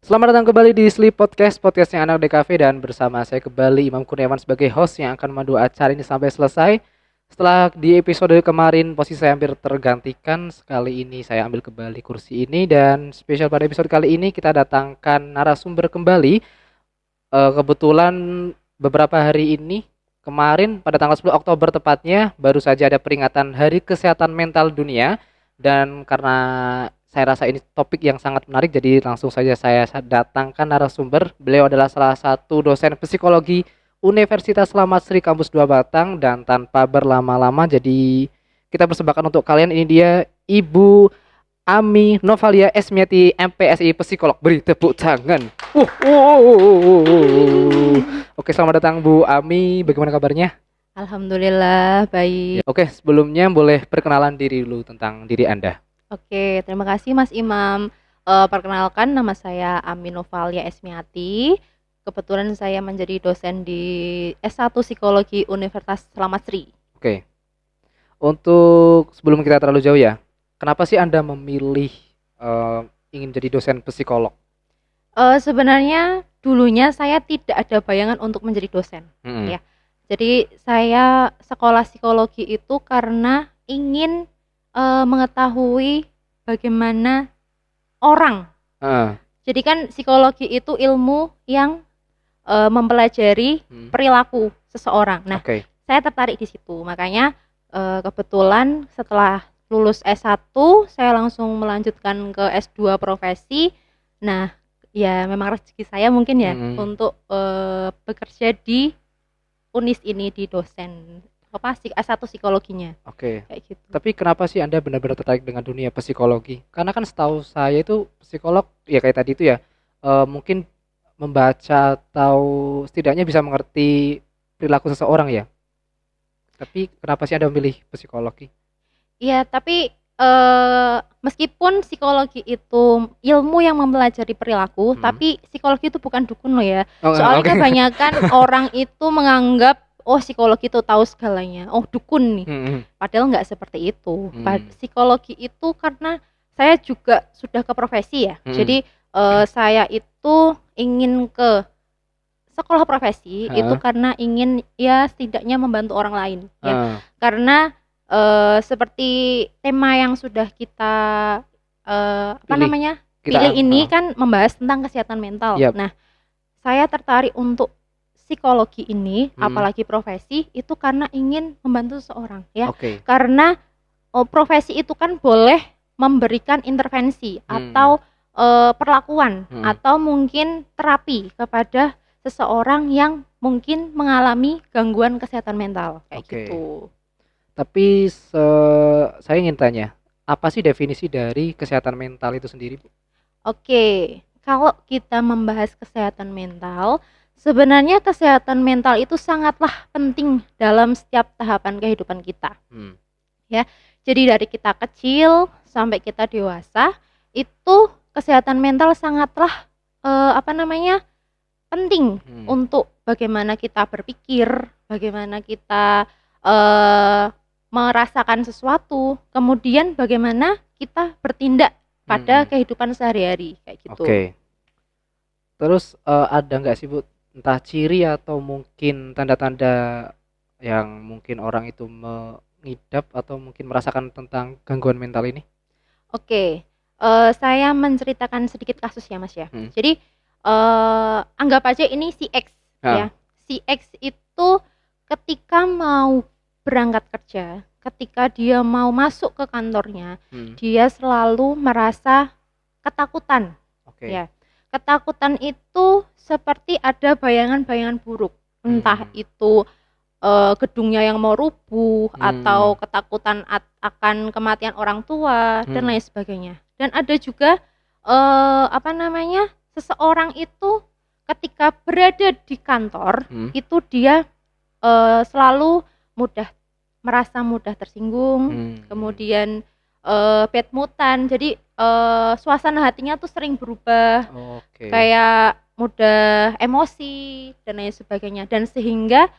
Selamat datang kembali di Sleep Podcast, podcastnya anak DKV, dan bersama saya kembali Imam Kurniawan sebagai host yang akan memandu acara ini sampai selesai. Setelah di episode kemarin posisi saya hampir tergantikan, sekali ini saya ambil kembali kursi ini, dan spesial pada episode kali ini kita datangkan narasumber kembali. Kebetulan beberapa hari ini, kemarin pada tanggal 10 Oktober tepatnya, baru saja ada peringatan Hari Kesehatan Mental Dunia. Dan karena saya rasa ini topik yang sangat menarik, jadi langsung saja saya datangkan narasumber. Beliau adalah salah satu dosen psikologi Universitas Selamat Sri Kampus 2 Batang. Dan tanpa berlama-lama, jadi kita persembahkan untuk kalian, ini dia Ibu Ami Novalia Esmiati, MPSI Psikolog. Beri tepuk tangan. Oke, selamat datang Bu Ami. Bagaimana kabarnya? Alhamdulillah Ya, baik. oke, sebelumnya boleh perkenalan diri dulu tentang diri Anda. Oke, terima kasih Mas Imam. Perkenalkan, nama saya Aminovalia Esmiati. Kebetulan saya menjadi dosen di S1 Psikologi Universitas Selamat Sri. Oke. Untuk sebelum kita terlalu jauh ya, kenapa sih Anda memilih ingin jadi dosen psikolog? Sebenarnya dulunya saya tidak ada bayangan untuk menjadi dosen. Ya. Jadi saya sekolah psikologi itu karena ingin mengetahui bagaimana orang. Jadi kan psikologi itu ilmu yang mempelajari perilaku seseorang. Nah, saya tertarik di situ. Makanya kebetulan setelah lulus S1 saya langsung melanjutkan ke S2 profesi. Nah, ya memang rezeki saya mungkin ya untuk bekerja di Unis ini, di dosen S1 psikologinya. Oke. Kayak gitu. Tapi kenapa sih Anda benar-benar tertarik dengan dunia psikologi? Karena kan setahu saya itu psikolog ya kayak tadi itu ya, mungkin membaca atau setidaknya bisa mengerti perilaku seseorang ya. Tapi kenapa sih Anda memilih psikologi? Iya, tapi meskipun psikologi itu ilmu yang mempelajari perilaku, tapi psikologi itu bukan dukun loh ya. Soalnya kebanyakan orang itu menganggap psikologi itu tahu segalanya. Dukun nih. Padahal nggak seperti itu. Psikologi itu karena saya juga sudah ke profesi ya. Jadi saya itu ingin ke sekolah profesi itu karena ingin ya setidaknya membantu orang lain ya. Karena seperti tema yang sudah kita pilih ini kan membahas tentang kesehatan mental. Nah, saya tertarik untuk psikologi ini, apalagi profesi itu karena ingin membantu seseorang ya. Karena profesi itu kan boleh memberikan intervensi atau perlakuan atau mungkin terapi kepada seseorang yang mungkin mengalami gangguan kesehatan mental kayak gitu. Tapi saya ingin tanya, apa sih definisi dari kesehatan mental itu sendiri, Bu? Oke, kalau kita membahas kesehatan mental, sebenarnya kesehatan mental itu sangatlah penting dalam setiap tahapan kehidupan kita. Ya, jadi dari kita kecil sampai kita dewasa, itu kesehatan mental sangatlah penting untuk bagaimana kita berpikir, bagaimana kita merasakan sesuatu, kemudian bagaimana kita bertindak pada kehidupan sehari-hari kayak gitu. Terus ada nggak sih Bu, entah ciri atau mungkin tanda-tanda yang mungkin orang itu mengidap atau mungkin merasakan tentang gangguan mental ini? Saya menceritakan sedikit kasus ya Mas ya. Jadi anggap aja ini si X ya. Si X itu ketika mau berangkat kerja, ketika dia mau masuk ke kantornya, dia selalu merasa ketakutan. Ya, ketakutan itu seperti ada bayangan-bayangan buruk, entah itu gedungnya yang mau rubuh atau ketakutan akan kematian orang tua dan lain sebagainya. Dan ada juga seseorang itu ketika berada di kantor itu dia selalu merasa mudah tersinggung, kemudian bad moodan. Jadi suasana hatinya tuh sering berubah, kayak mudah emosi dan lain sebagainya. Dan sehingga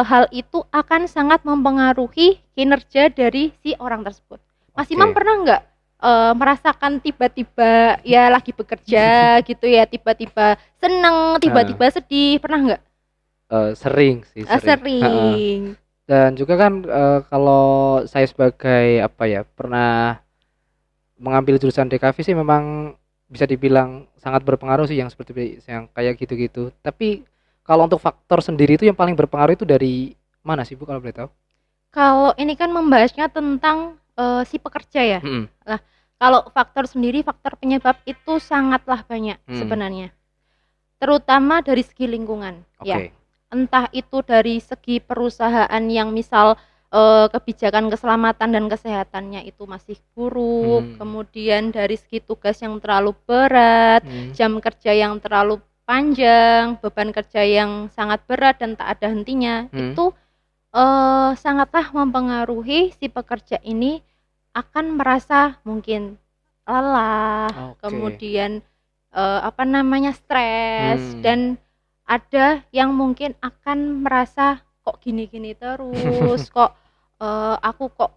hal itu akan sangat mempengaruhi kinerja dari si orang tersebut. Mas Imam pernah nggak merasakan tiba-tiba ya lagi bekerja gitu ya, tiba-tiba seneng, tiba-tiba sedih, pernah nggak? Sering sih, sering. Sering. Dan juga kan kalau saya sebagai apa ya, pernah mengambil jurusan DKV sih memang bisa dibilang sangat berpengaruh sih yang seperti yang kayak gitu-gitu. Tapi kalau untuk faktor sendiri itu yang paling berpengaruh itu dari mana sih Bu kalau boleh tahu? Kalau ini kan membahasnya tentang si pekerja ya. Mm-mm. Nah, kalau faktor sendiri, faktor penyebab itu sangatlah banyak sebenarnya. Terutama dari segi lingkungan, ya. Entah itu dari segi perusahaan yang misal kebijakan keselamatan dan kesehatannya itu masih buruk, kemudian dari segi tugas yang terlalu berat, jam kerja yang terlalu panjang, beban kerja yang sangat berat dan tak ada hentinya, itu sangatlah mempengaruhi si pekerja ini akan merasa mungkin lelah, kemudian stres, dan ada yang mungkin akan merasa kok gini-gini terus, kok aku kok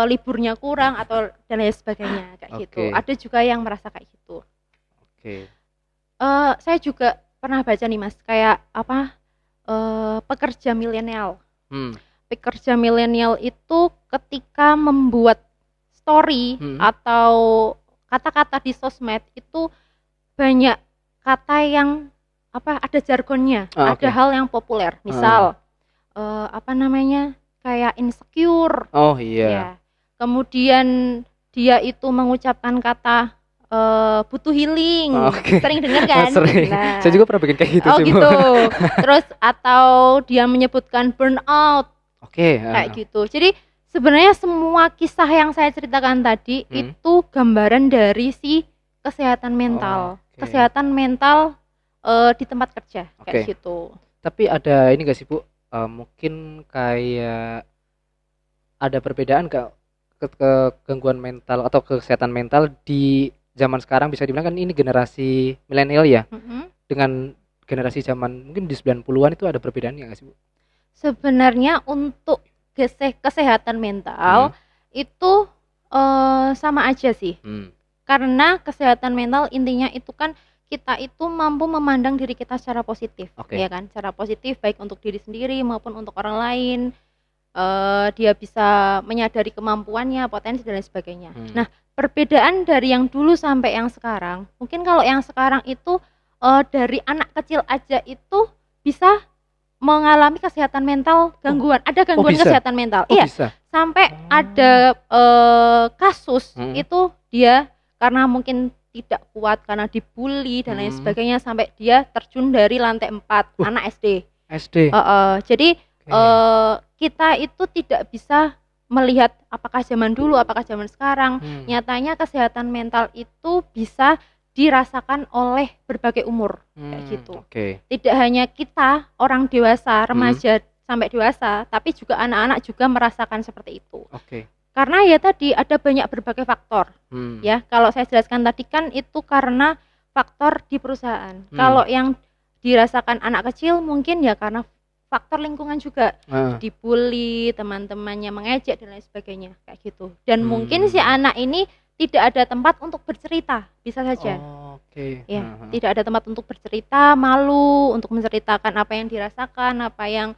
liburnya kurang atau dan lain sebagainya kayak gitu. Ada juga yang merasa kayak gitu. Saya juga pernah baca nih Mas, kayak pekerja milenial. Pekerja milenial itu ketika membuat story atau kata-kata di sosmed itu banyak kata yang ada jargonnya, ada hal yang populer, misal kayak insecure. Ya. Kemudian dia itu mengucapkan kata butuh healing, sering dengar kan? Sering. Nah, saya juga pernah bikin kayak gitu. Gitu. Terus atau dia menyebutkan burnout. Kayak gitu. Jadi sebenarnya semua kisah yang saya ceritakan tadi itu gambaran dari si kesehatan mental, kesehatan mental di tempat kerja kayak gitu. Tapi ada ini nggak sih Bu? Mungkin kayak ada perbedaan ke gangguan mental atau kesehatan mental di zaman sekarang, bisa dibilang kan ini generasi milenial ya, dengan generasi zaman mungkin di 90-an itu ada perbedaan nggak sih Bu? Sebenarnya untuk kesehatan mental itu sama aja sih, karena kesehatan mental intinya itu kan kita itu mampu memandang diri kita secara positif, ya kan, secara positif baik untuk diri sendiri maupun untuk orang lain. Dia bisa menyadari kemampuannya, potensi dan lain sebagainya. Nah, perbedaan dari yang dulu sampai yang sekarang, mungkin kalau yang sekarang itu dari anak kecil aja itu bisa mengalami kesehatan mental gangguan, ada gangguan kesehatan mental. Iya, sampai ada kasus itu dia karena mungkin tidak kuat karena dibully dan lain sebagainya sampai dia terjun dari lantai 4, anak SD. Jadi kita itu tidak bisa melihat apakah zaman dulu, apakah zaman sekarang. Nyatanya kesehatan mental itu bisa dirasakan oleh berbagai umur kayak gitu. Tidak hanya kita orang dewasa, remaja sampai dewasa, tapi juga anak-anak juga merasakan seperti itu. Karena ya tadi ada banyak berbagai faktor. Ya, kalau saya jelaskan tadi kan itu karena faktor di perusahaan. Kalau yang dirasakan anak kecil mungkin ya karena faktor lingkungan juga, dibully, teman-temannya mengejek dan lain sebagainya kayak gitu. Dan mungkin si anak ini tidak ada tempat untuk bercerita, bisa saja. Ya, tidak ada tempat untuk bercerita, malu untuk menceritakan apa yang dirasakan, apa yang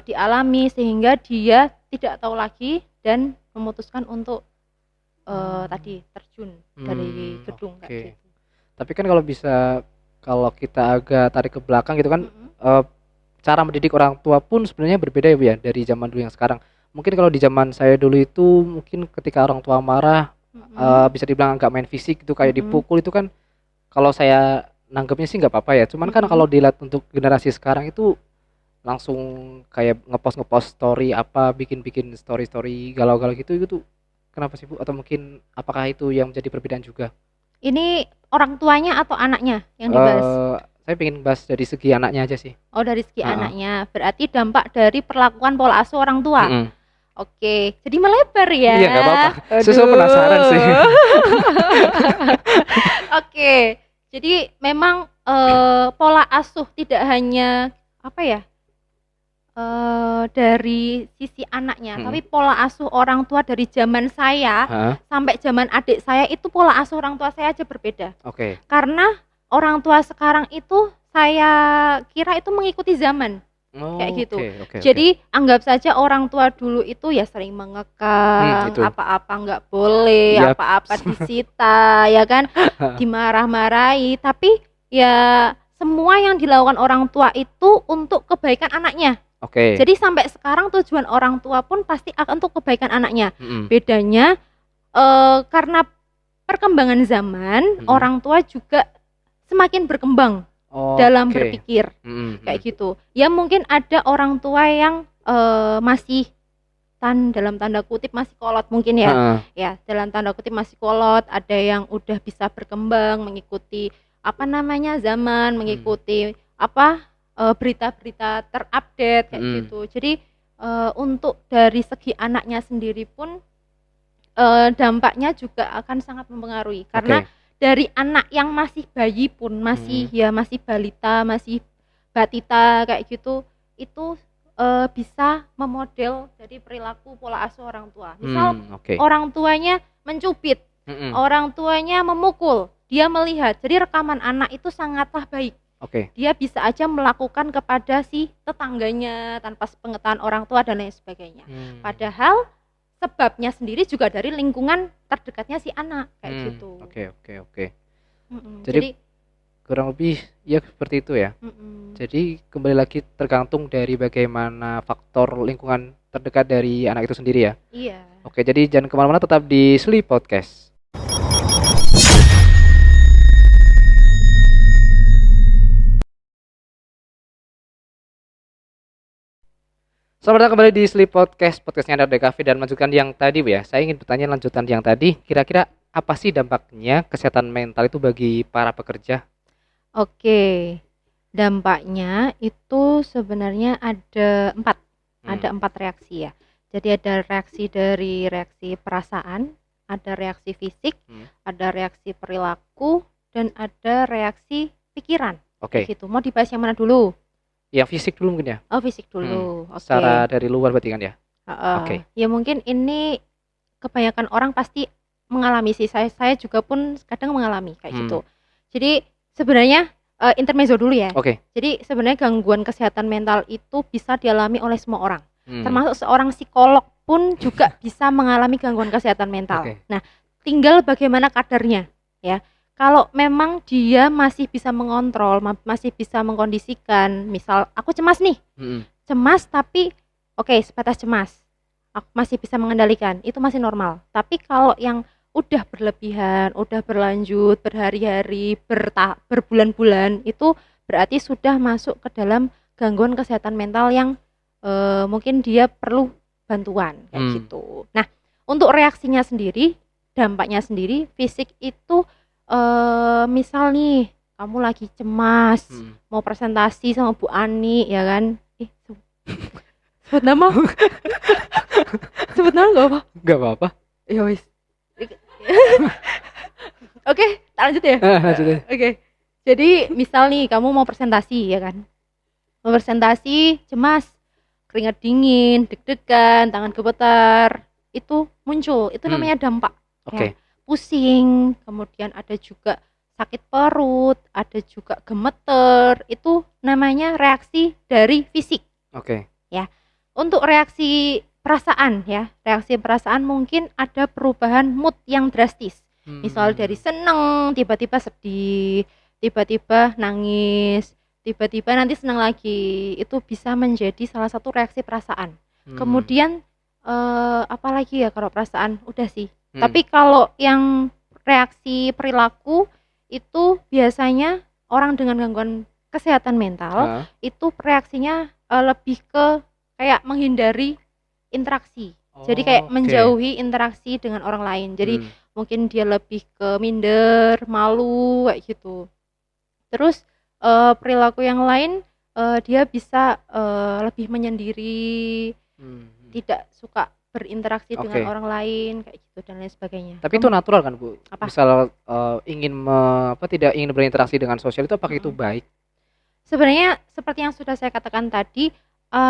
dialami, sehingga dia tidak tahu lagi dan memutuskan untuk tadi terjun dari gedung kayak gitu. Tapi kan kalau kita agak tarik ke belakang gitu kan, cara mendidik orang tua pun sebenarnya berbeda ya dari zaman dulu yang sekarang. Mungkin kalau di zaman saya dulu itu mungkin ketika orang tua marah, bisa dibilang agak main fisik itu kayak dipukul, itu kan kalau saya nanggepnya sih nggak apa-apa ya. Cuman kan kalau dilihat untuk generasi sekarang itu langsung kayak ngepost story bikin story galau-galau gitu, itu kenapa sih Bu? Atau mungkin apakah itu yang menjadi perbedaan juga? Ini orang tuanya atau anaknya yang dibahas? Saya pengen bahas dari segi anaknya aja sih. Oh, dari segi anaknya. Berarti dampak dari perlakuan pola asuh orang tua. Oke, jadi melebar ya. Iya, nggak apa-apa. Saya penasaran sih. Oke, jadi memang pola asuh tidak hanya dari sisi anaknya, tapi pola asuh orang tua dari zaman saya sampai zaman adik saya itu pola asuh orang tua saya aja berbeda. Karena orang tua sekarang itu saya kira itu mengikuti zaman. Kayak gitu. Jadi anggap saja orang tua dulu itu ya sering mengekang, apa-apa nggak boleh, apa-apa disita, ya kan, dimarah-marahi. Tapi ya semua yang dilakukan orang tua itu untuk kebaikan anaknya. Jadi sampai sekarang tujuan orang tua pun pasti akan untuk kebaikan anaknya. Bedanya karena perkembangan zaman, orang tua juga semakin berkembang dalam berpikir, kayak gitu. Ya mungkin ada orang tua yang masih dalam tanda kutip masih kolot mungkin ya, ya dalam tanda kutip masih kolot. Ada yang udah bisa berkembang mengikuti zaman, mengikuti berita-berita terupdate kayak gitu. Jadi untuk dari segi anaknya sendiri pun dampaknya juga akan sangat mempengaruhi, karena dari anak yang masih bayi pun masih masih balita, masih batita kayak gitu, itu bisa memodel dari perilaku pola asuh orang tua. Misal orang tuanya mencubit, orang tuanya memukul, dia melihat, jadi rekaman anak itu sangatlah baik. Dia bisa aja melakukan kepada si tetangganya tanpa pengetahuan orang tua dan lain sebagainya. Padahal sebabnya sendiri juga dari lingkungan terdekatnya si anak kayak gitu. Jadi kurang lebih ya seperti itu ya. Jadi kembali lagi tergantung dari bagaimana faktor lingkungan terdekat dari anak itu sendiri ya. Iya. Jadi jangan kemana-mana, tetap di Sleep Podcast. Selamat datang kembali di Sleep Podcast, podcastnya Andar DKV, dan melanjutkan yang tadi ya. Saya ingin bertanya lanjutan yang tadi, kira-kira apa sih dampaknya kesehatan mental itu bagi para pekerja? Dampaknya itu sebenarnya ada 4 reaksi ya. Jadi ada reaksi perasaan, ada reaksi fisik, ada reaksi perilaku, dan ada reaksi pikiran. Gitu. Mau dibahas yang mana dulu? Yang fisik dulu mungkin ya. Fisik dulu. Secara dari luar berarti kan ya. Ya mungkin ini kebanyakan orang pasti mengalami sih. Saya juga pun kadang mengalami kayak gitu. Jadi sebenarnya intermezzo dulu ya. Jadi sebenarnya gangguan kesehatan mental itu bisa dialami oleh semua orang. Termasuk seorang psikolog pun juga bisa mengalami gangguan kesehatan mental. Nah, tinggal bagaimana kadarnya ya. Kalau memang dia masih bisa mengontrol, masih bisa mengkondisikan, misal aku cemas nih, cemas tapi sebatas cemas, aku masih bisa mengendalikan, itu masih normal. Tapi kalau yang udah berlebihan, udah berlanjut, berhari-hari, berbulan-bulan, itu berarti sudah masuk ke dalam gangguan kesehatan mental yang mungkin dia perlu bantuan kayak gitu. Nah, untuk reaksinya sendiri, dampaknya sendiri, fisik itu misal nih kamu lagi cemas, mau presentasi sama Bu Ani ya kan, sebut nama sebut nama nggak apa-apa ya wis. Tak lanjut ya. Jadi misal nih kamu mau presentasi ya kan, mau presentasi, cemas, keringat dingin, deg-degan, tangan gemetar, itu muncul, itu namanya dampak. Ya. Pusing, kemudian ada juga sakit perut, ada juga gemeter, itu namanya reaksi dari fisik. Ya. Untuk reaksi perasaan ya, reaksi perasaan mungkin ada perubahan mood yang drastis. Misal dari seneng, tiba-tiba sedih, tiba-tiba nangis, tiba-tiba nanti senang lagi, itu bisa menjadi salah satu reaksi perasaan. Kemudian apalagi ya kalau perasaan udah sih. Tapi kalau yang reaksi perilaku itu biasanya orang dengan gangguan kesehatan mental itu reaksinya lebih ke kayak menghindari interaksi. Jadi kayak menjauhi interaksi dengan orang lain. Jadi mungkin dia lebih ke minder, malu kayak gitu. Terus perilaku yang lain dia bisa lebih menyendiri, tidak suka berinteraksi dengan orang lain kayak gitu dan lain sebagainya. Tapi itu natural kan Bu? Misal tidak ingin berinteraksi dengan sosial, itu apakah itu baik? Sebenarnya seperti yang sudah saya katakan tadi,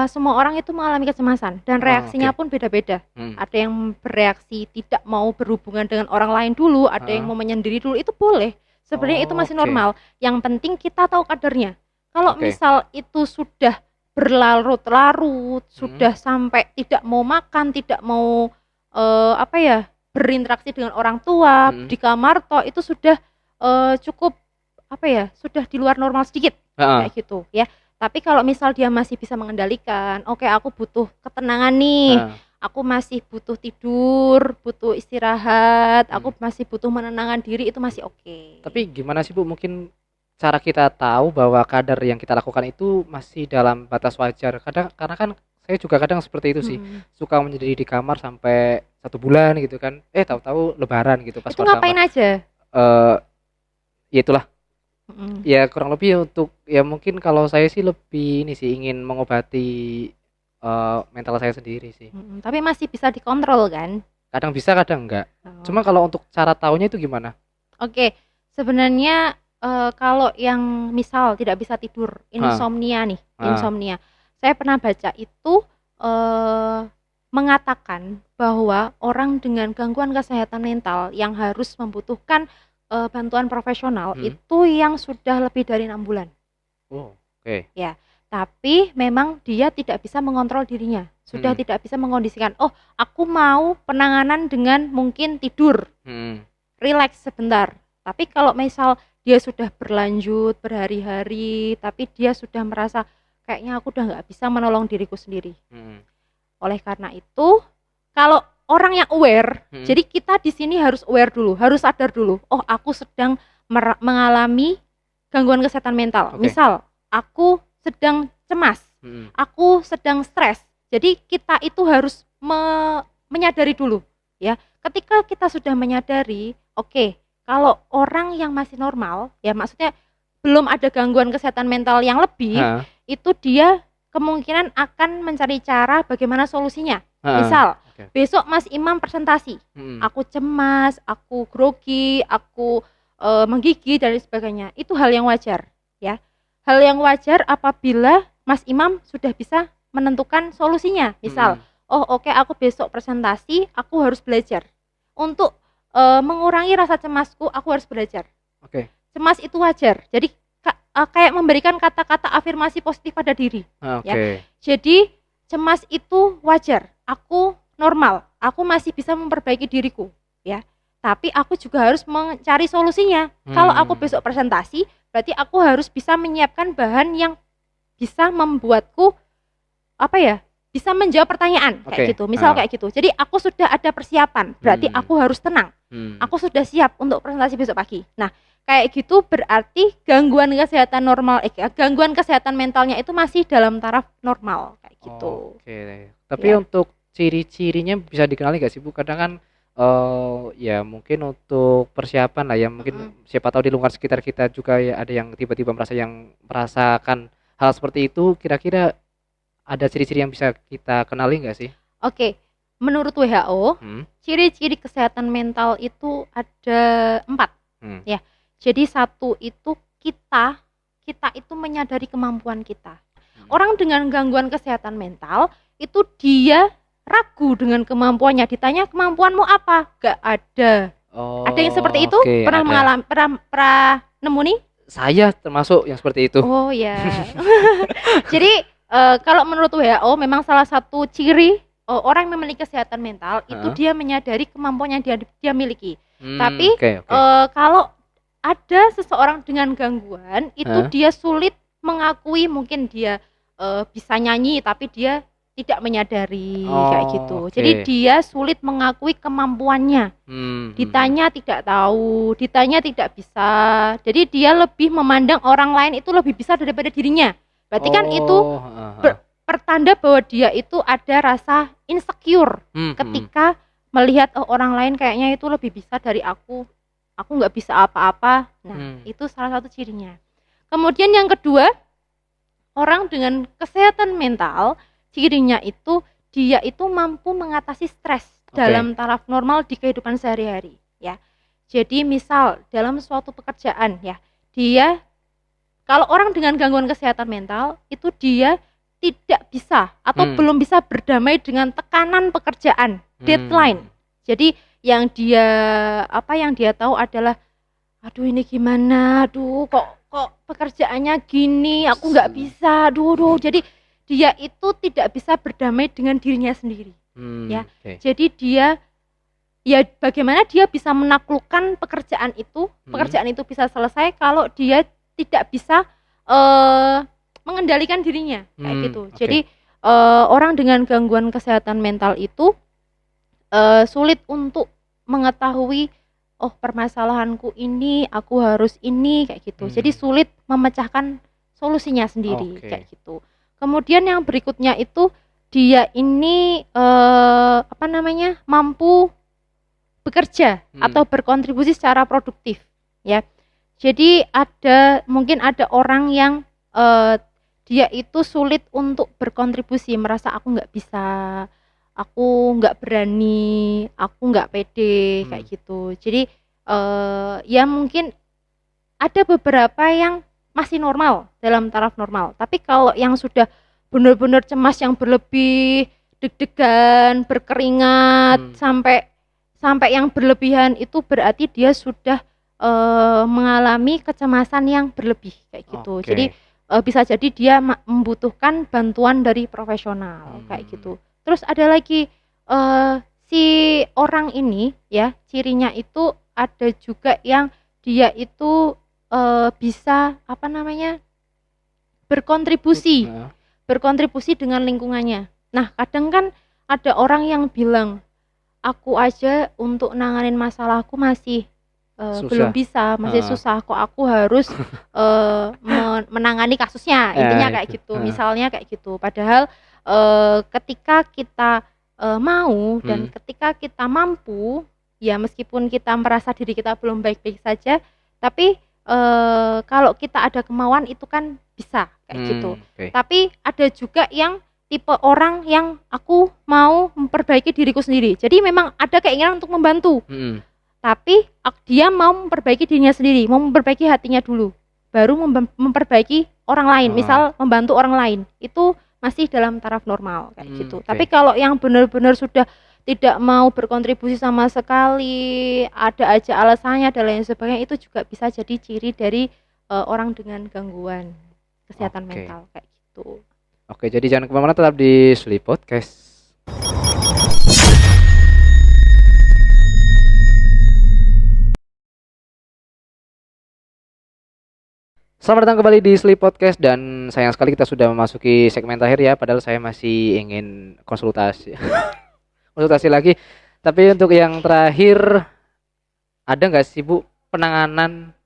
semua orang itu mengalami kecemasan dan reaksinya Oke. pun beda-beda. Hmm. Ada yang bereaksi tidak mau berhubungan dengan orang lain dulu, ada yang mau menyendiri dulu, itu boleh. Sebenarnya itu masih Oke. normal. Yang penting kita tahu kadarnya. Kalau Oke. misal itu sudah berlarut-larut, sudah sampai tidak mau makan, tidak mau berinteraksi dengan orang tua, di kamar toh itu sudah cukup sudah di luar normal sedikit, kayak gitu ya. Tapi kalau misal dia masih bisa mengendalikan, oke, aku butuh ketenangan nih, aku masih butuh tidur, butuh istirahat, aku masih butuh menenangkan diri, itu masih oke. Tapi gimana sih Bu, mungkin cara kita tahu bahwa kadar yang kita lakukan itu masih dalam batas wajar? Karena kan saya juga kadang seperti itu sih, suka menyendiri di kamar sampai 1 bulan gitu kan, tahu-tahu Lebaran gitu pas itu ngapain aja? Ya itulah. Ya kurang lebih untuk, ya mungkin kalau saya sih lebih ini sih, ingin mengobati mental saya sendiri sih. Tapi masih bisa dikontrol kan? Kadang bisa, kadang enggak. Cuma kalau untuk cara taunya itu gimana? Oke, sebenarnya kalau yang misal tidak bisa tidur, insomnia nih, insomnia. Saya pernah baca itu mengatakan bahwa orang dengan gangguan kesehatan mental yang harus membutuhkan bantuan profesional itu yang sudah lebih dari 6 bulan. Oke. Ya, tapi memang dia tidak bisa mengontrol dirinya, sudah tidak bisa mengondisikan. Oh, aku mau penanganan dengan mungkin tidur, relax sebentar. Tapi kalau misal dia sudah berlanjut berhari-hari, tapi dia sudah merasa kayaknya aku udah nggak bisa menolong diriku sendiri. Oleh karena itu, kalau orang yang aware, jadi kita di sini harus aware dulu, harus sadar dulu. Oh, aku sedang mengalami gangguan kesehatan mental. Misal, aku sedang cemas, aku sedang stres. Jadi kita itu harus menyadari dulu, ya. Ketika kita sudah menyadari, oke, kalau orang yang masih normal, ya maksudnya belum ada gangguan kesehatan mental yang lebih, itu dia kemungkinan akan mencari cara bagaimana solusinya. Misal, besok Mas Imam presentasi, aku cemas, aku grogi, aku menggigil dan sebagainya. Itu hal yang wajar, ya. Hal yang wajar apabila Mas Imam sudah bisa menentukan solusinya. Misal, oke, aku besok presentasi, aku harus belajar. Untuk mengurangi rasa cemasku, aku harus belajar. Cemas itu wajar. Jadi kayak memberikan kata-kata afirmasi positif pada diri. Ya. Jadi cemas itu wajar. Aku normal. Aku masih bisa memperbaiki diriku. Ya. Tapi aku juga harus mencari solusinya. Kalau aku besok presentasi, berarti aku harus bisa menyiapkan bahan yang bisa membuatku bisa menjawab pertanyaan kayak gitu. Misal kayak gitu. Jadi aku sudah ada persiapan. Berarti aku harus tenang. Aku sudah siap untuk presentasi besok pagi. Nah, kayak gitu berarti gangguan kesehatan mentalnya itu masih dalam taraf normal kayak gitu. Tapi untuk ciri-cirinya bisa dikenali nggak sih Bu? Kadang kan ya mungkin untuk persiapan lah ya, mungkin siapa tahu di lingkungan sekitar kita juga ya ada yang tiba-tiba merasakan hal seperti itu. Kira-kira ada ciri-ciri yang bisa kita kenali nggak sih? Oke, menurut WHO ciri-ciri kesehatan mental itu ada 4 ya. Jadi 1 itu kita itu menyadari kemampuan kita. Orang dengan gangguan kesehatan mental itu dia ragu dengan kemampuannya. Ditanya kemampuanmu apa? Gak ada. Ada yang seperti itu? Pernah mengalami, pernah nemu nih? Saya termasuk yang seperti itu. Oh ya. Jadi kalau menurut WHO memang salah satu ciri orang yang memiliki kesehatan mental itu dia menyadari kemampuan yang dia miliki. Tapi kalau ada seseorang dengan gangguan itu dia sulit mengakui, mungkin dia bisa nyanyi tapi dia tidak menyadari kayak gitu. Jadi dia sulit mengakui kemampuannya. Ditanya tidak tahu, ditanya tidak bisa. Jadi dia lebih memandang orang lain itu lebih bisa daripada dirinya. Berarti kan itu pertanda bahwa dia itu ada rasa insecure ketika melihat orang lain kayaknya itu lebih bisa dari aku nggak bisa apa-apa. Nah, itu salah satu cirinya. Kemudian yang kedua, orang dengan kesehatan mental, cirinya itu dia itu mampu mengatasi stres dalam taraf normal di kehidupan sehari-hari, ya. Jadi misal dalam suatu pekerjaan, ya, dia kalau orang dengan gangguan kesehatan mental itu dia tidak bisa atau belum bisa berdamai dengan tekanan pekerjaan, deadline. Jadi yang dia tahu adalah aduh ini gimana, aduh kok pekerjaannya gini, aku nggak bisa, aduh. Jadi dia itu tidak bisa berdamai dengan dirinya sendiri, ya. Okay. Jadi dia ya bagaimana dia bisa menaklukkan pekerjaan itu bisa selesai kalau dia tidak bisa mengendalikan dirinya, kayak gitu. Okay. Jadi orang dengan gangguan kesehatan mental itu sulit untuk mengetahui permasalahanku ini, aku harus ini, kayak gitu. Jadi sulit memecahkan solusinya sendiri, kayak gitu. Kemudian yang berikutnya itu dia ini mampu bekerja atau berkontribusi secara produktif, ya. Jadi mungkin ada orang yang dia itu sulit untuk berkontribusi, merasa aku nggak bisa, aku nggak berani, aku nggak pede, kayak gitu. Jadi ya mungkin ada beberapa yang masih normal, dalam taraf normal. Tapi kalau yang sudah benar-benar cemas yang berlebih, deg-degan, berkeringat, sampai yang berlebihan, itu berarti dia sudah mengalami kecemasan yang berlebih, kayak gitu. Jadi bisa jadi dia membutuhkan bantuan dari profesional, kayak gitu. Terus ada lagi si orang ini, ya, cirinya itu ada juga yang dia itu bisa berkontribusi dengan lingkungannya. Nah, kadang kan ada orang yang bilang, aku aja untuk nanganin masalahku masih belum bisa, masih susah, kok aku harus menangani kasusnya, intinya kayak gitu. Misalnya kayak gitu. Padahal ketika kita mau dan ketika kita mampu, ya meskipun kita merasa diri kita belum baik-baik saja, tapi kalau kita ada kemauan itu kan bisa, kayak gitu. Tapi ada juga yang tipe orang yang aku mau memperbaiki diriku sendiri. Jadi memang ada keinginan untuk membantu. Tapi dia mau memperbaiki dirinya sendiri, mau memperbaiki hatinya dulu, baru memperbaiki orang lain. Misal membantu orang lain, itu masih dalam taraf normal, kayak gitu. Tapi kalau yang benar-benar sudah tidak mau berkontribusi sama sekali, ada aja alasannya dan lain sebagainya, itu juga bisa jadi ciri dari orang dengan gangguan kesehatan mental, kayak gitu. Oke, jadi jangan kemana-mana, tetap di Sleep Podcast. Selamat datang kembali di Sleep Podcast, dan sayang sekali kita sudah memasuki segmen terakhir ya, padahal saya masih ingin konsultasi lagi. Tapi untuk yang terakhir, ada nggak sih Bu penanganan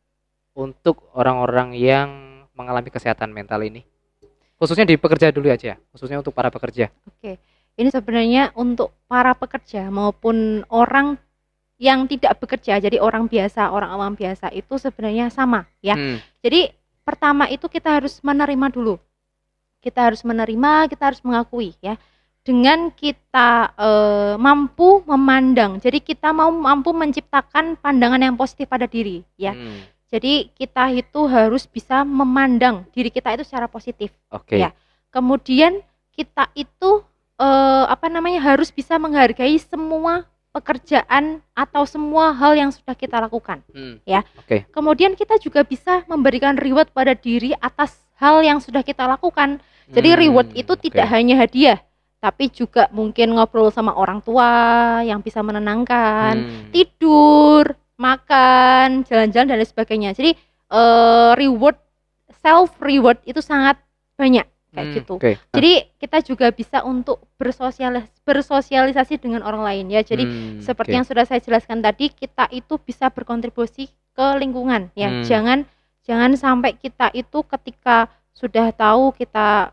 untuk orang-orang yang mengalami kesehatan mental ini? Khususnya di pekerja dulu aja, khususnya untuk para pekerja. Oke, ini sebenarnya untuk para pekerja maupun orang yang tidak bekerja, jadi orang biasa, orang awam biasa, itu sebenarnya sama, ya. Jadi pertama itu kita harus menerima dulu. Kita harus menerima, kita harus mengakui, ya. Dengan kita mampu memandang, jadi kita mampu menciptakan pandangan yang positif pada diri, ya. Jadi kita itu harus bisa memandang diri kita itu secara positif, ya. Kemudian kita itu harus bisa menghargai semua pekerjaan atau semua hal yang sudah kita lakukan, ya. Kemudian kita juga bisa memberikan reward pada diri atas hal yang sudah kita lakukan. Jadi reward itu tidak hanya hadiah, tapi juga mungkin ngobrol sama orang tua yang bisa menenangkan, tidur, makan, jalan-jalan dan lain sebagainya. Jadi reward, self reward itu sangat banyak, kayak gitu. Jadi kita juga bisa untuk bersosialisasi dengan orang lain, ya. Jadi seperti yang sudah saya jelaskan tadi, kita itu bisa berkontribusi ke lingkungan, ya. Jangan sampai kita itu ketika sudah tahu kita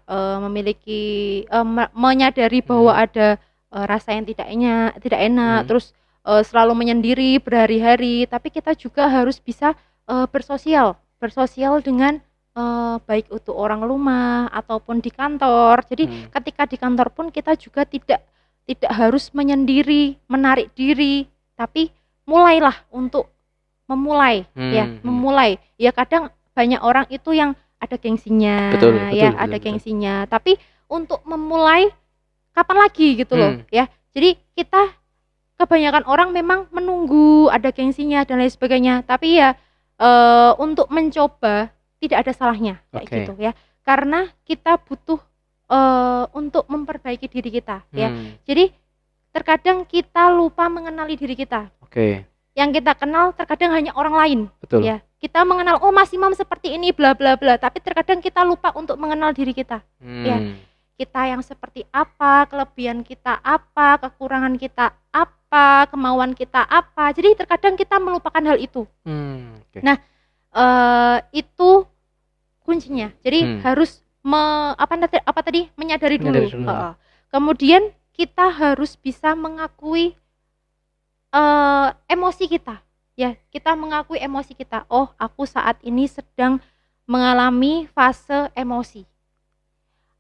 menyadari bahwa ada rasa yang tidak enak, terus selalu menyendiri berhari-hari, tapi kita juga harus bisa bersosial dengan baik itu orang rumah ataupun di kantor. Jadi ketika di kantor pun kita juga tidak harus menyendiri, menarik diri, tapi mulailah untuk memulai. Ya kadang banyak orang itu yang ada gengsinya, betul, ada gengsinya. Tapi untuk memulai kapan lagi gitu loh ya. Jadi kita kebanyakan orang memang menunggu ada gengsinya dan lain sebagainya, tapi ya untuk mencoba tidak ada salahnya kayak gitu ya, karena kita butuh untuk memperbaiki diri kita ya. Jadi terkadang kita lupa mengenali diri kita. Yang kita kenal terkadang hanya orang lain. Betul. Ya, kita mengenal Mas Imam seperti ini bla bla bla, tapi terkadang kita lupa untuk mengenal diri kita. Ya. Kita yang seperti apa, kelebihan kita apa, kekurangan kita apa, kemauan kita apa. Jadi terkadang kita melupakan hal itu. Nah, itu kuncinya. Jadi harus menyadari dulu. Kemudian kita harus bisa mengakui emosi kita. Ya, kita mengakui emosi kita. Oh, aku saat ini sedang mengalami fase emosi.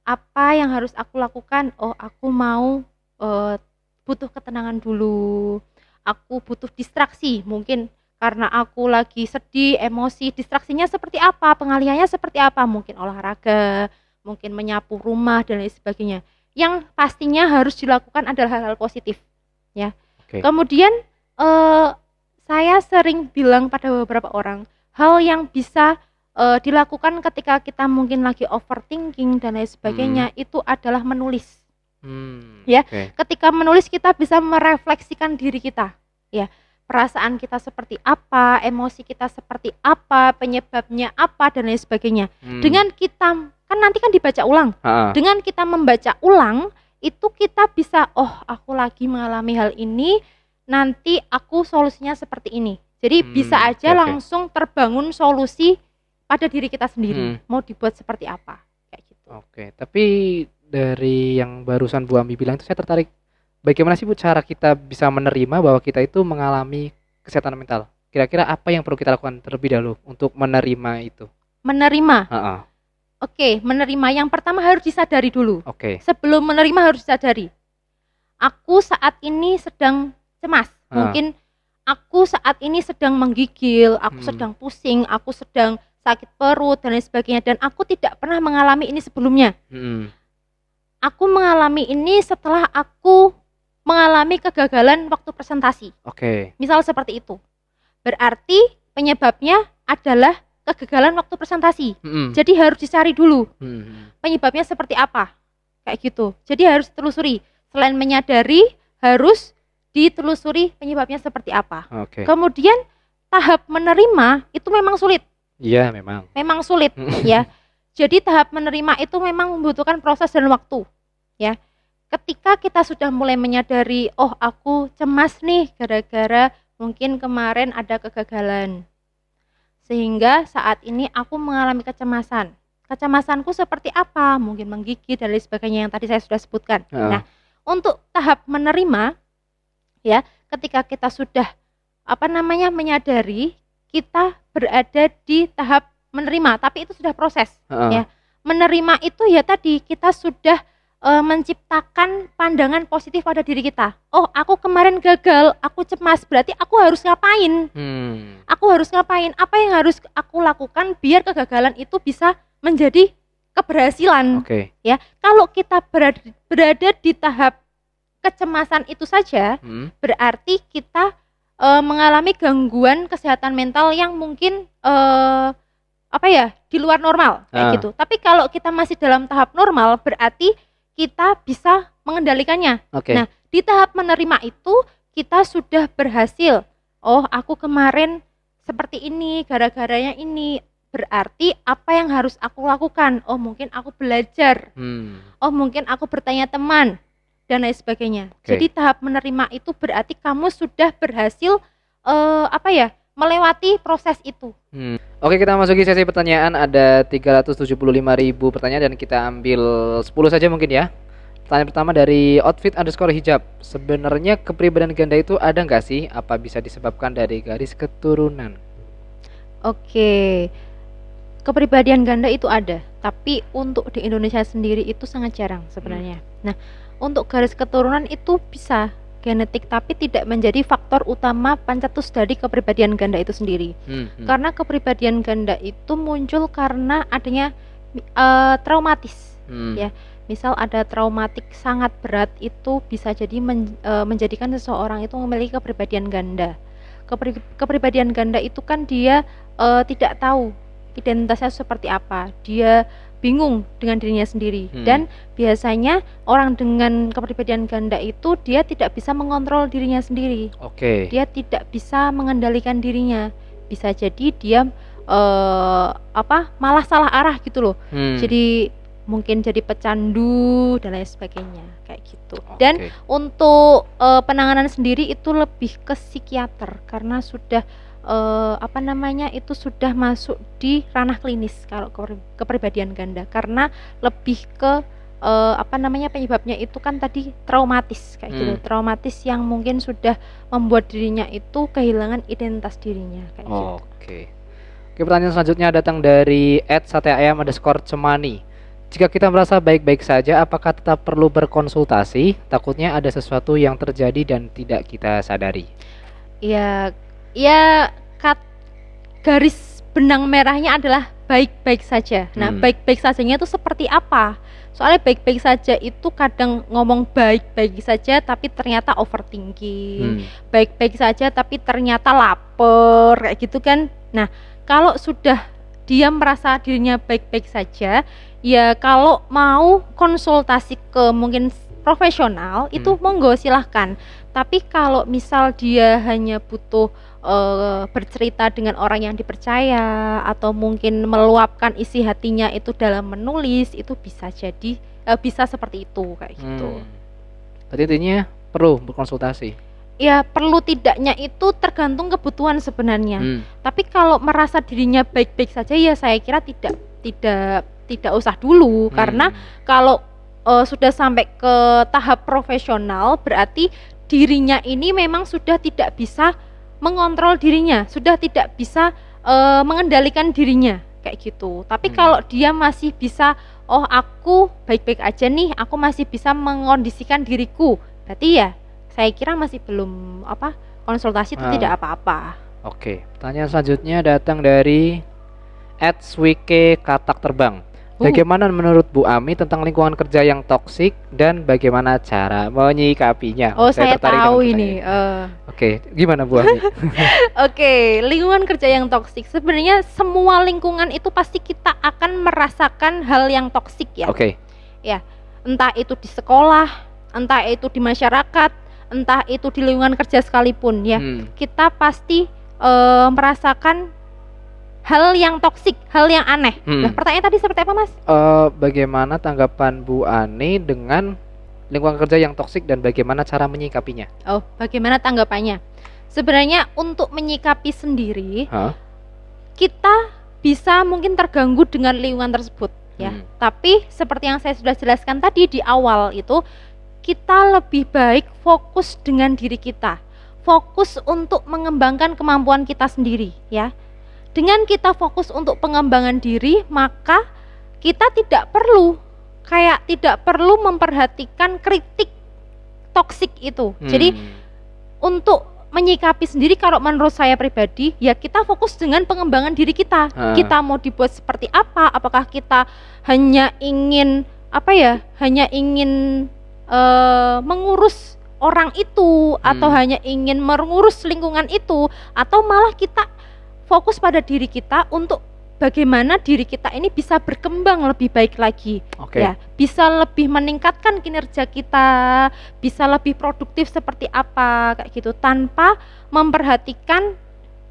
Apa yang harus aku lakukan? Oh, aku mau butuh ketenangan dulu. Aku butuh distraksi. Mungkin karena aku lagi sedih, emosi, distraksinya seperti apa? Pengalihannya seperti apa? Mungkin olahraga, mungkin menyapu rumah dan lain sebagainya. Yang pastinya harus dilakukan adalah hal-hal positif. Ya. Kemudian saya sering bilang pada beberapa orang, hal yang bisa dilakukan ketika kita mungkin lagi overthinking dan lain sebagainya itu adalah menulis. Ya, ketika menulis kita bisa merefleksikan diri kita. Ya, perasaan kita seperti apa, emosi kita seperti apa, penyebabnya apa dan lain sebagainya. Dengan kita kan nanti kan dibaca ulang. Dengan kita membaca ulang itu kita bisa, oh aku lagi mengalami hal ini, nanti aku solusinya seperti ini. Jadi bisa aja langsung terbangun solusi pada diri kita sendiri. Mau dibuat seperti apa kayak gitu. Tapi dari yang barusan Bu Ambi bilang itu saya tertarik. Bagaimana sih Bu cara kita bisa menerima bahwa kita itu mengalami kesehatan mental? Kira-kira apa yang perlu kita lakukan terlebih dahulu untuk menerima itu? Menerima. Menerima yang pertama harus disadari dulu. Sebelum menerima harus disadari. Aku saat ini sedang cemas. Mungkin aku saat ini sedang menggigil, aku sedang pusing, aku sedang sakit perut dan lain sebagainya, dan aku tidak pernah mengalami ini sebelumnya. Aku mengalami ini setelah aku mengalami kegagalan waktu presentasi. Misal seperti itu. Berarti penyebabnya adalah kegagalan waktu presentasi. Jadi harus dicari dulu penyebabnya seperti apa, kayak gitu. Jadi harus telusuri. Selain menyadari, harus ditelusuri penyebabnya seperti apa. Kemudian tahap menerima itu memang sulit. Iya, memang sulit ya. Jadi tahap menerima itu memang membutuhkan proses dan waktu ya. Ketika kita sudah mulai menyadari, oh aku cemas nih gara-gara mungkin kemarin ada kegagalan, sehingga saat ini aku mengalami kecemasan. Kecemasanku seperti apa? Mungkin menggigil dan lain sebagainya yang tadi saya sudah sebutkan. Nah, untuk tahap menerima ya, ketika kita sudah menyadari, kita berada di tahap menerima, tapi itu sudah proses ya. Menerima itu ya tadi kita sudah menciptakan pandangan positif pada diri kita. Oh, aku kemarin gagal, aku cemas, berarti aku harus ngapain? Aku harus ngapain? Apa yang harus aku lakukan biar kegagalan itu bisa menjadi keberhasilan? Ya, kalau kita berada di tahap kecemasan itu saja, berarti kita mengalami gangguan kesehatan mental yang mungkin di luar normal kayak gitu. Tapi kalau kita masih dalam tahap normal, berarti kita bisa mengendalikannya. Nah, di tahap menerima itu kita sudah berhasil. Oh, aku kemarin seperti ini, gara-garanya ini. Berarti apa yang harus aku lakukan? Oh, mungkin aku belajar. Oh, mungkin aku bertanya teman dan lain sebagainya. Jadi tahap menerima itu berarti kamu sudah berhasil melewati proses itu. Kita masuki sesi pertanyaan. Ada 375.000 pertanyaan dan kita ambil 10 saja mungkin ya. Pertanyaan pertama dari outfit_hijab. Sebenarnya kepribadian ganda itu ada nggak sih? Apa bisa disebabkan dari garis keturunan? Kepribadian ganda itu ada, tapi untuk di Indonesia sendiri itu sangat jarang sebenarnya. Nah, untuk garis keturunan itu bisa genetik, tapi tidak menjadi faktor utama pencetus dari kepribadian ganda itu sendiri. Karena kepribadian ganda itu muncul karena adanya traumatis, ya. Misal ada traumatik sangat berat, itu bisa jadi menjadikan seseorang itu memiliki kepribadian ganda. Kepribadian ganda itu kan dia tidak tahu identitasnya seperti apa, dia bingung dengan dirinya sendiri. Dan biasanya orang dengan kepribadian ganda itu dia tidak bisa mengontrol dirinya sendiri. Dia tidak bisa mengendalikan dirinya. Bisa jadi dia malah salah arah gitu loh. Jadi mungkin jadi pecandu dan lain sebagainya kayak gitu. Dan untuk penanganan sendiri itu lebih ke psikiater karena sudah itu sudah masuk di ranah klinis kalau kepribadian ganda, karena lebih ke penyebabnya itu kan tadi traumatis kayak gitu, traumatis yang mungkin sudah membuat dirinya itu kehilangan identitas dirinya kayak gitu. Oke, pertanyaan selanjutnya datang dari @sateayam_cemani. Jika kita merasa baik-baik saja, apakah tetap perlu berkonsultasi? Takutnya ada sesuatu yang terjadi dan tidak kita sadari. Ya, garis benang merahnya adalah baik-baik saja. Nah, baik-baik sajanya itu seperti apa? Soalnya baik-baik saja itu kadang ngomong baik-baik saja tapi ternyata overthinking. Baik-baik saja tapi ternyata lapar kayak gitu kan. Nah, kalau sudah dia merasa dirinya baik-baik saja, ya kalau mau konsultasi ke mungkin profesional itu monggo silahkan. Tapi kalau misal dia hanya butuh bercerita dengan orang yang dipercaya atau mungkin meluapkan isi hatinya itu dalam menulis, itu bisa jadi bisa seperti itu kayak gitu. Berarti intinya perlu berkonsultasi. Ya perlu tidaknya itu tergantung kebutuhan sebenarnya. Tapi kalau merasa dirinya baik-baik saja ya saya kira tidak usah dulu, karena kalau sudah sampai ke tahap profesional berarti dirinya ini memang sudah tidak bisa mengontrol dirinya, sudah tidak bisa mengendalikan dirinya kayak gitu. Tapi kalau dia masih bisa, oh aku baik-baik aja nih, aku masih bisa mengondisikan diriku, berarti ya saya kira masih belum konsultasi itu tidak apa-apa. Oke, pertanyaan selanjutnya datang dari @swike katak terbang. Bagaimana menurut Bu Ami tentang lingkungan kerja yang toksik dan bagaimana cara menyikapinya? Saya tahu ini. Oke, gimana Bu Ami? Oke, lingkungan kerja yang toksik. Sebenarnya semua lingkungan itu pasti kita akan merasakan hal yang toksik ya. Ya, entah itu di sekolah, entah itu di masyarakat, entah itu di lingkungan kerja sekalipun ya. Kita pasti merasakan hal yang toksik, hal yang aneh. Nah, pertanyaan tadi seperti apa, Mas? Bagaimana tanggapan Bu Ani dengan lingkungan kerja yang toksik dan bagaimana cara menyikapinya? Bagaimana tanggapannya? Sebenarnya untuk menyikapi sendiri, kita bisa mungkin terganggu dengan lingkungan tersebut ya. Tapi seperti yang saya sudah jelaskan tadi di awal itu, kita lebih baik fokus dengan diri kita. Fokus untuk mengembangkan kemampuan kita sendiri ya. Dengan kita fokus untuk pengembangan diri, maka kita tidak perlu memperhatikan kritik toksik itu. Jadi untuk menyikapi sendiri, kalau menurut saya pribadi, ya kita fokus dengan pengembangan diri kita. Kita mau dibuat seperti apa? Apakah kita hanya ingin mengurus orang itu, atau hanya ingin mengurus lingkungan itu, atau malah kita fokus pada diri kita untuk bagaimana diri kita ini bisa berkembang lebih baik lagi, ya, bisa lebih meningkatkan kinerja kita, bisa lebih produktif seperti apa kayak gitu, tanpa memperhatikan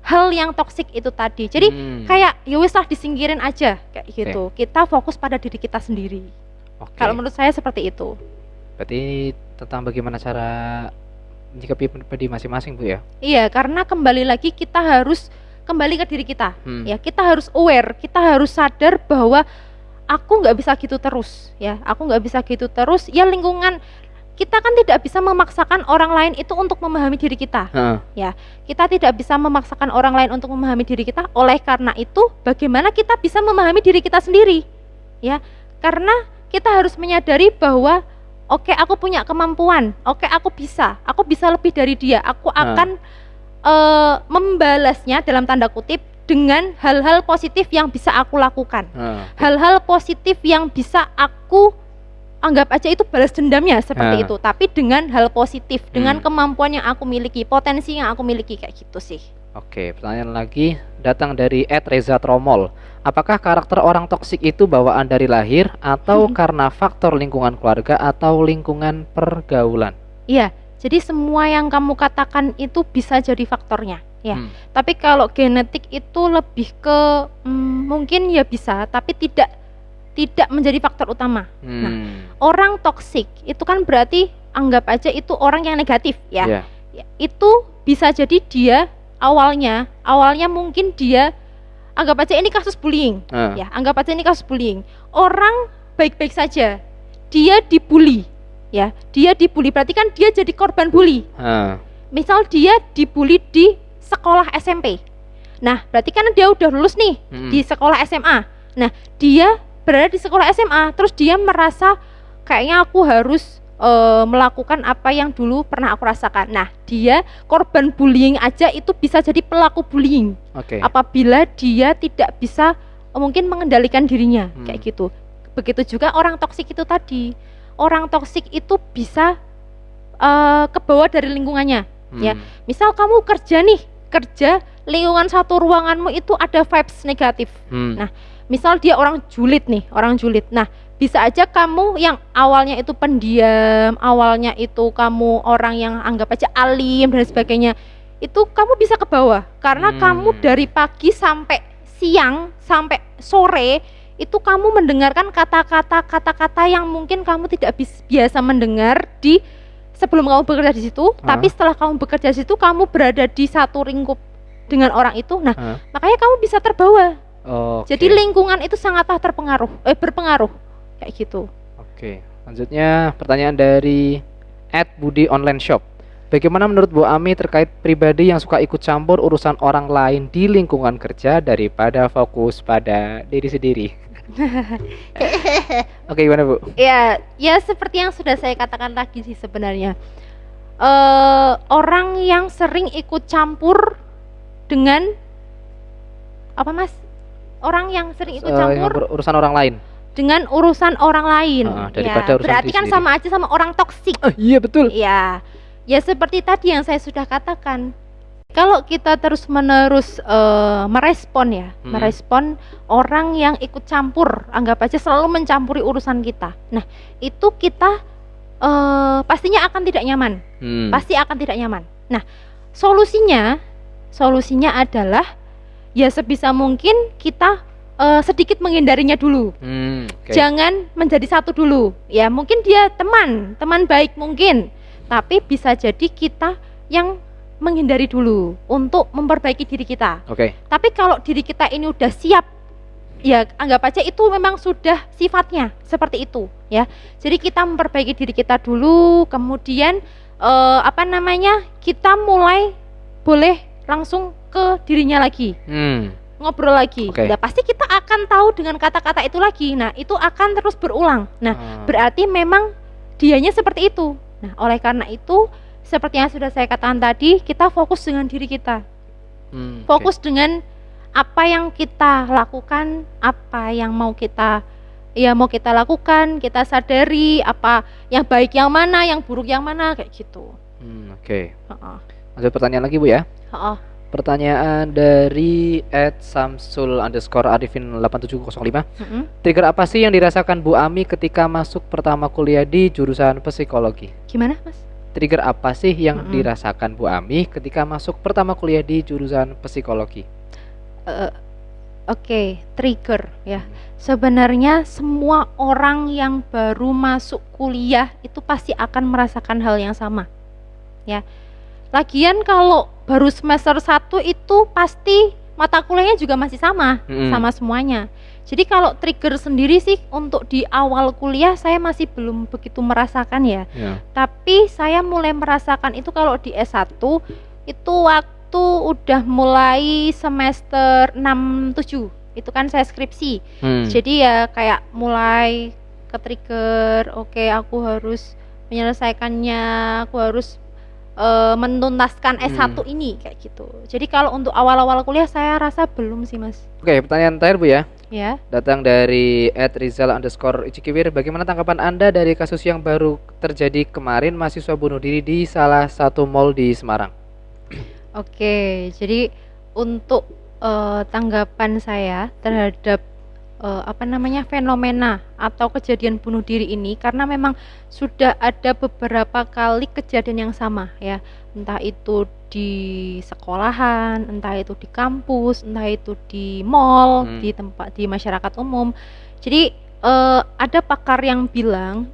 hal yang toksik itu tadi. Jadi kayak ya wis lah disingkirin aja kayak gitu. Kita fokus pada diri kita sendiri. Kalau menurut saya seperti itu. Berarti tentang bagaimana cara menyikapi pribadi masing-masing, Bu ya? Iya, karena kembali lagi kita harus kembali ke diri kita, ya kita harus aware, kita harus sadar bahwa aku nggak bisa gitu terus, ya aku nggak bisa gitu terus, ya lingkungan kita kan tidak bisa memaksakan orang lain itu untuk memahami diri kita, ya kita tidak bisa memaksakan orang lain untuk memahami diri kita. Oleh karena itu, bagaimana kita bisa memahami diri kita sendiri, ya karena kita harus menyadari bahwa oke, aku punya kemampuan, oke aku bisa lebih dari dia, aku akan membalasnya dalam tanda kutip dengan hal-hal positif yang bisa aku lakukan, hal-hal positif yang bisa aku anggap aja itu balas dendamnya seperti itu, tapi dengan hal positif, dengan kemampuan yang aku miliki, potensi yang aku miliki, kayak gitu sih. Oke, pertanyaan lagi datang dari @reza_tromol. Apakah karakter orang toksik itu bawaan dari lahir atau karena faktor lingkungan keluarga atau lingkungan pergaulan? Iya, jadi semua yang kamu katakan itu bisa jadi faktornya, ya. Tapi kalau genetik itu lebih ke mungkin ya bisa, tapi tidak menjadi faktor utama. Nah, orang toksik itu kan berarti anggap aja itu orang yang negatif, ya. Yeah. Itu bisa jadi dia awalnya mungkin dia anggap aja ini kasus bullying, ya, anggap aja ini kasus bullying. Orang baik-baik saja, dia dibully, ya, dia dibully, berarti kan dia jadi korban bully. Misal dia dibully di sekolah SMP, nah berarti kan dia udah lulus nih di sekolah SMA. Nah, dia berada di sekolah SMA, terus dia merasa kayaknya aku harus melakukan apa yang dulu pernah aku rasakan. Nah, dia korban bullying aja itu bisa jadi pelaku bullying. Apabila dia tidak bisa mungkin mengendalikan dirinya, kayak gitu. Begitu juga orang toksik itu tadi. Orang toksik itu bisa kebawa dari lingkungannya, ya. Misal kamu kerja lingkungan satu ruanganmu itu ada vibes negatif. Nah, misal dia orang julid. Nah, bisa aja kamu yang awalnya itu pendiam, awalnya itu kamu orang yang anggap aja alim dan sebagainya, itu kamu bisa ke bawah karena kamu dari pagi sampai siang sampai sore itu kamu mendengarkan kata-kata yang mungkin kamu tidak biasa mendengar di sebelum kamu bekerja di situ, tapi setelah kamu bekerja di situ kamu berada di satu lingkup dengan orang itu. Nah, makanya kamu bisa terbawa. Jadi lingkungan itu sangatlah berpengaruh kayak gitu. Oke, lanjutnya pertanyaan dari @budi_online_shop. Bagaimana menurut Bu Ami terkait pribadi yang suka ikut campur urusan orang lain di lingkungan kerja daripada fokus pada diri sendiri? Oke, gimana Bu? Ya seperti yang sudah saya katakan tadi sih sebenarnya. Orang yang sering ikut campur dengan apa Mas? Orang yang sering ikut campur urusan orang lain. Dengan urusan orang lain, daripada urusan berarti kan sama aja sama orang toksik. Iya betul. Ya seperti tadi yang saya sudah katakan. Kalau kita terus-menerus merespon orang yang ikut campur, anggap aja selalu mencampuri urusan kita. Nah, itu kita pastinya akan tidak nyaman. Pasti akan tidak nyaman. Nah, solusinya adalah ya sebisa mungkin kita sedikit menghindarinya dulu. Jangan menjadi satu dulu. Ya, mungkin dia teman baik mungkin, tapi bisa jadi kita yang menghindari dulu untuk memperbaiki diri kita. Tapi kalau diri kita ini udah siap, ya anggap aja itu memang sudah sifatnya seperti itu, ya. Jadi kita memperbaiki diri kita dulu, kemudian kita mulai boleh langsung ke dirinya lagi. Ngobrol lagi. Nah, pasti kita akan tahu dengan kata-kata itu lagi. Nah, itu akan terus berulang. Nah, berarti memang dianya seperti itu. Nah, oleh karena itu seperti yang sudah saya katakan tadi, kita fokus dengan diri kita. Fokus dengan apa yang kita lakukan, apa yang mau kita lakukan, kita sadari apa yang baik yang mana, yang buruk yang mana, kayak gitu. Lanjut pertanyaan lagi Bu ya. Pertanyaan dari @samsul_arifin8705. Trigger apa sih yang dirasakan Bu Ami ketika masuk pertama kuliah di jurusan psikologi? Gimana Mas? Trigger apa sih yang dirasakan Bu Ami ketika masuk pertama kuliah di jurusan psikologi? Trigger ya. Sebenarnya semua orang yang baru masuk kuliah itu pasti akan merasakan hal yang sama, ya. Lagian kalau baru semester 1 itu pasti mata kuliahnya juga masih sama semuanya. Jadi kalau trigger sendiri sih untuk di awal kuliah saya masih belum begitu merasakan ya. Tapi saya mulai merasakan itu kalau di S1 itu waktu udah mulai semester 6-7. Itu kan saya skripsi. Jadi ya kayak mulai ke trigger, aku harus menyelesaikannya, aku harus menuntaskan S1 ini kayak gitu. Jadi kalau untuk awal-awal kuliah saya rasa belum sih Mas. Pertanyaan terakhir Bu ya. Ya. Datang dari @rizal_ichikiwir. Bagaimana tanggapan Anda dari kasus yang baru terjadi kemarin, mahasiswa bunuh diri di salah satu mall di Semarang? Oke, jadi untuk tanggapan saya terhadap fenomena atau kejadian bunuh diri ini, karena memang sudah ada beberapa kali kejadian yang sama ya, entah itu di sekolahan, entah itu di kampus, entah itu di mall, di tempat di masyarakat umum. Jadi ada pakar yang bilang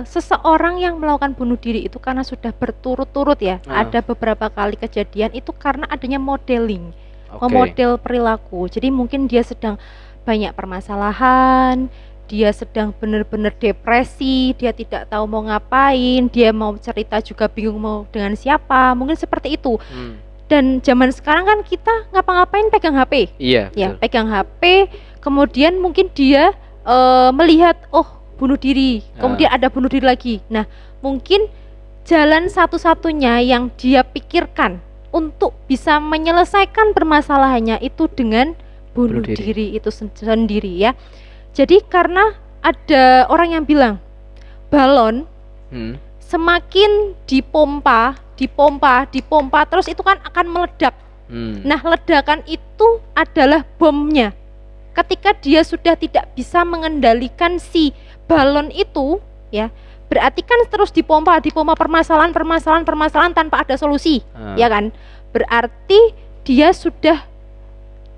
seseorang yang melakukan bunuh diri itu karena sudah berturut-turut ya, ada beberapa kali kejadian itu karena adanya modeling. Memodel perilaku. Jadi mungkin dia sedang banyak permasalahan, dia sedang benar-benar depresi, dia tidak tahu mau ngapain, dia mau cerita juga bingung mau dengan siapa, mungkin seperti itu. Dan zaman sekarang kan kita ngapa-ngapain pegang HP. Iya. Ya, pegang HP, kemudian mungkin dia melihat bunuh diri, kemudian ada bunuh diri lagi. Nah, mungkin jalan satu-satunya yang dia pikirkan untuk bisa menyelesaikan permasalahannya itu dengan bunuh diri itu sendiri ya. Jadi karena ada orang yang bilang balon semakin dipompa terus itu kan akan meledak. Nah, ledakan itu adalah bomnya. Ketika dia sudah tidak bisa mengendalikan si balon itu ya, berarti kan terus dipompa permasalahan tanpa ada solusi, ya kan? Berarti dia sudah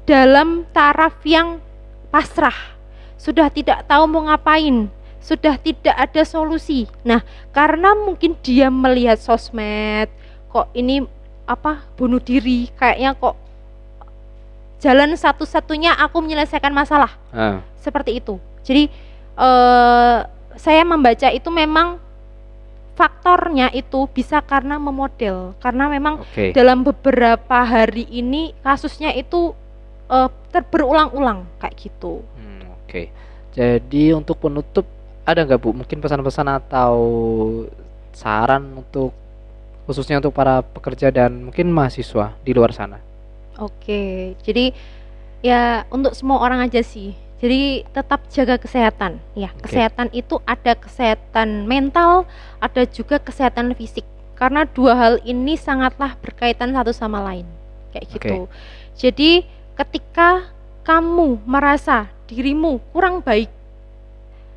dalam taraf yang pasrah, sudah tidak tahu mau ngapain, sudah tidak ada solusi. Nah, karena mungkin dia melihat sosmed, kok ini bunuh diri, kayaknya kok jalan satu-satunya aku menyelesaikan masalah, seperti itu. Jadi saya membaca itu memang faktornya itu bisa karena memodel, karena memang dalam beberapa hari ini kasusnya itu berulang-ulang kayak gitu. Jadi untuk penutup ada nggak Bu mungkin pesan-pesan atau saran untuk khususnya untuk para pekerja dan mungkin mahasiswa di luar sana? Jadi ya untuk semua orang aja sih. Jadi tetap jaga kesehatan ya. Kesehatan itu ada kesehatan mental, ada juga kesehatan fisik. Karena dua hal ini sangatlah berkaitan satu sama lain. Kayak gitu. Jadi ketika kamu merasa dirimu kurang baik,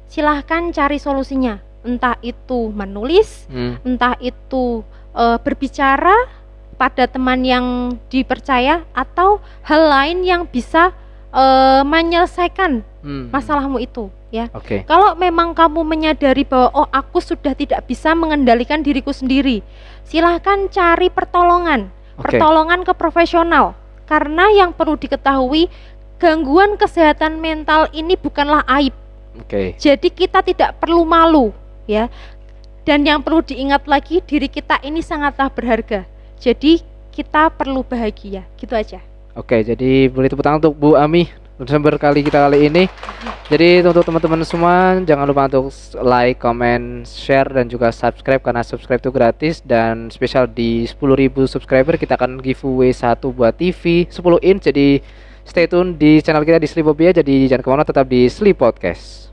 silahkan cari solusinya. Entah itu menulis, entah itu berbicara pada teman yang dipercaya, atau hal lain yang bisa menyelesaikan masalahmu itu ya. Kalau memang kamu menyadari bahwa aku sudah tidak bisa mengendalikan diriku sendiri, silahkan cari pertolongan ke profesional. Karena yang perlu diketahui, gangguan kesehatan mental ini bukanlah aib. Jadi kita tidak perlu malu ya. Dan yang perlu diingat lagi, diri kita ini sangatlah berharga. Jadi kita perlu bahagia, gitu aja. Jadi boleh tepuk tangan untuk Bu Ami narasumber kali ini. Jadi untuk teman-teman semua jangan lupa untuk like, comment, share dan juga subscribe, karena subscribe itu gratis. Dan spesial di 10.000 subscriber kita akan giveaway satu buat TV 10 inch. Jadi stay tune di channel kita di Sleepopia. Jadi jangan kemana, tetap di Sleep Podcast.